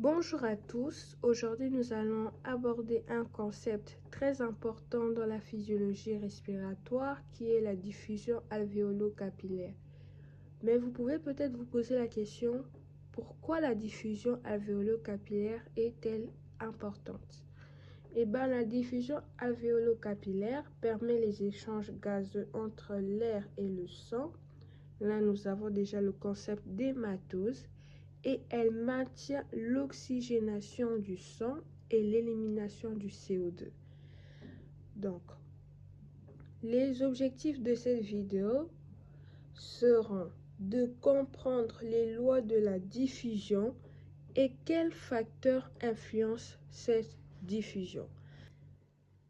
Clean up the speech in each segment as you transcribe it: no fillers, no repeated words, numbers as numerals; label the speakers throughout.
Speaker 1: Bonjour à tous, aujourd'hui nous allons aborder un concept très important dans la physiologie respiratoire qui est la diffusion alvéolo-capillaire. Mais vous pouvez peut-être vous poser la question, pourquoi la diffusion alvéolo-capillaire est-elle importante? La diffusion alvéolo-capillaire permet les échanges gazeux entre l'air et le sang. Là, nous avons déjà le concept d'hématose. Et elle maintient l'oxygénation du sang et l'élimination du CO2. Donc, les objectifs de cette vidéo seront de comprendre les lois de la diffusion et quels facteurs influencent cette diffusion.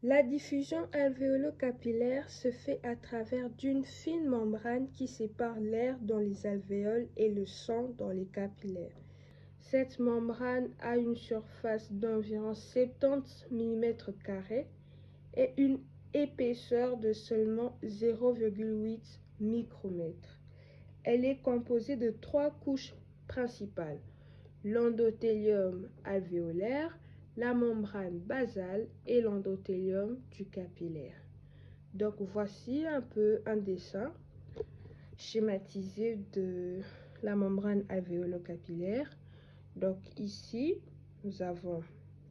Speaker 1: La diffusion alvéolo-capillaire se fait à travers d'une fine membrane qui sépare l'air dans les alvéoles et le sang dans les capillaires. Cette membrane a une surface d'environ 70 mm² et une épaisseur de seulement 0,8 micromètres. Elle est composée de 3 couches principales: l'endothélium alvéolaire, la membrane basale et l'endothélium du capillaire. Donc voici un peu un dessin schématisé de la membrane alvéolo-capillaire. Donc ici, nous avons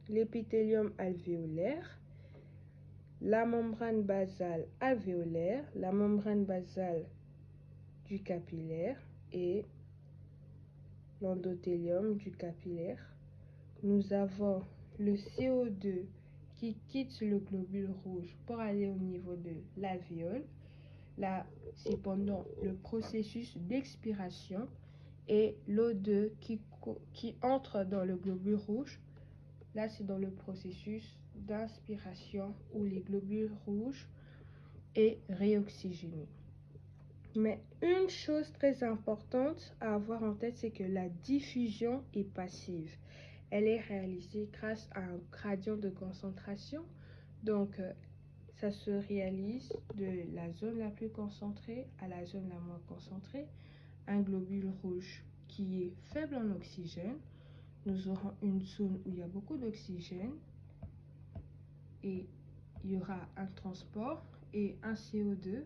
Speaker 1: l'épithélium alvéolaire, la membrane basale alvéolaire, la membrane basale du capillaire et l'endothélium du capillaire. Nous avons le CO2 qui quitte le globule rouge pour aller au niveau de l'alvéole. Là, c'est pendant le processus d'expiration. Et l'O2 qui entre dans le globule rouge, là c'est dans le processus d'inspiration où les globules rouges est réoxygéné. Mais une chose très importante à avoir en tête, c'est que la diffusion est passive. Elle est réalisée grâce à un gradient de concentration. Donc, ça se réalise de la zone la plus concentrée à la zone la moins concentrée. Un globule rouge qui est faible en oxygène, nous aurons une zone où il y a beaucoup d'oxygène et il y aura un transport et un CO2.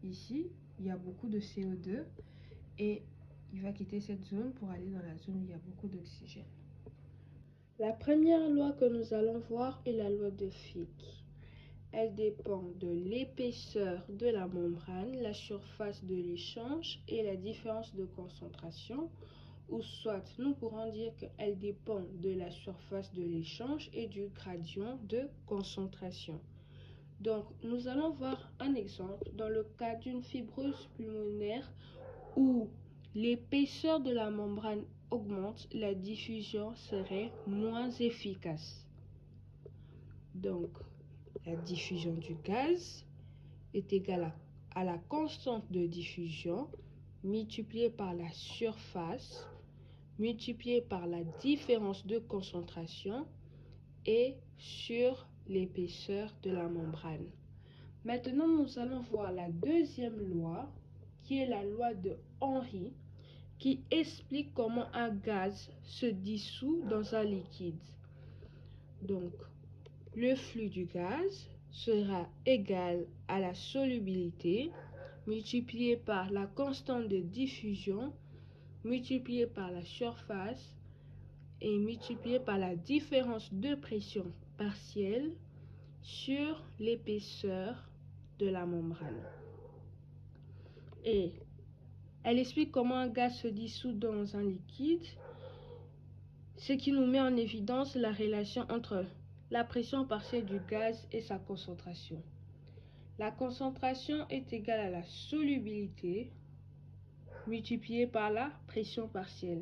Speaker 1: Ici, il y a beaucoup de CO2 et il va quitter cette zone pour aller dans la zone où il y a beaucoup d'oxygène. La première loi que nous allons voir est la loi de Fick. Elle dépend de l'épaisseur de la membrane, la surface de l'échange et la différence de concentration, ou soit nous pourrons dire qu'elle dépend de la surface de l'échange et du gradient de concentration. Donc, nous allons voir un exemple dans le cas d'une fibrose pulmonaire où l'épaisseur de la membrane augmente, la diffusion serait moins efficace. Donc, la diffusion du gaz est égale à la constante de diffusion multipliée par la surface, multipliée par la différence de concentration et sur l'épaisseur de la membrane. Maintenant, nous allons voir la deuxième loi, qui est la loi de Henry, qui explique comment un gaz se dissout dans un liquide. Donc, le flux du gaz sera égal à la solubilité multipliée par la constante de diffusion multipliée par la surface et multipliée par la différence de pression partielle sur l'épaisseur de la membrane. Et elle explique comment un gaz se dissout dans un liquide, ce qui nous met en évidence la relation entre la pression partielle du gaz et sa concentration. La concentration est égale à la solubilité multipliée par la pression partielle.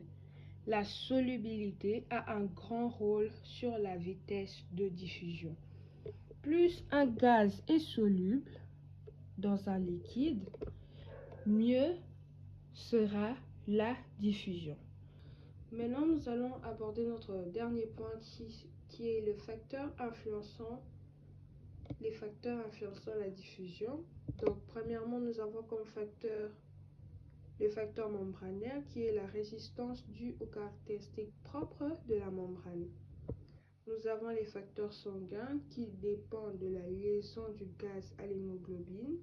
Speaker 1: La solubilité a un grand rôle sur la vitesse de diffusion. Plus un gaz est soluble dans un liquide, mieux sera la diffusion. Maintenant, nous allons aborder notre dernier point qui est les facteurs influençant la diffusion. Donc, premièrement, nous avons comme facteur le facteur membranaire qui est la résistance due aux caractéristiques propres de la membrane. Nous avons les facteurs sanguins qui dépendent de la liaison du gaz à l'hémoglobine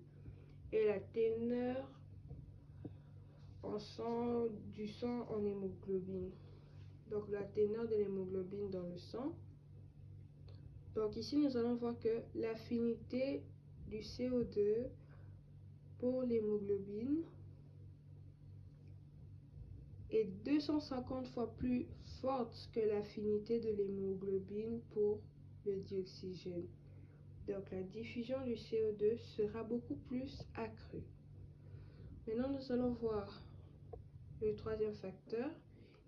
Speaker 1: et la teneur du sang en hémoglobine. Donc la teneur de l'hémoglobine dans le sang. Donc ici nous allons voir que l'affinité du CO2 pour l'hémoglobine est 250 fois plus forte que l'affinité de l'hémoglobine pour le dioxygène. Donc la diffusion du CO2 sera beaucoup plus accrue. Maintenant nous allons voir le troisième facteur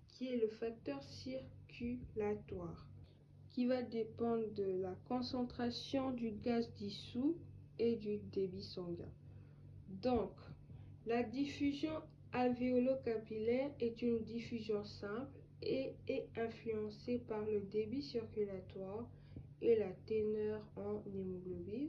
Speaker 1: qui est le facteur circulatoire qui va dépendre de la concentration du gaz dissous et du débit sanguin. Donc la diffusion alvéolo-capillaire est une diffusion simple et est influencée par le débit circulatoire et la teneur en hémoglobine.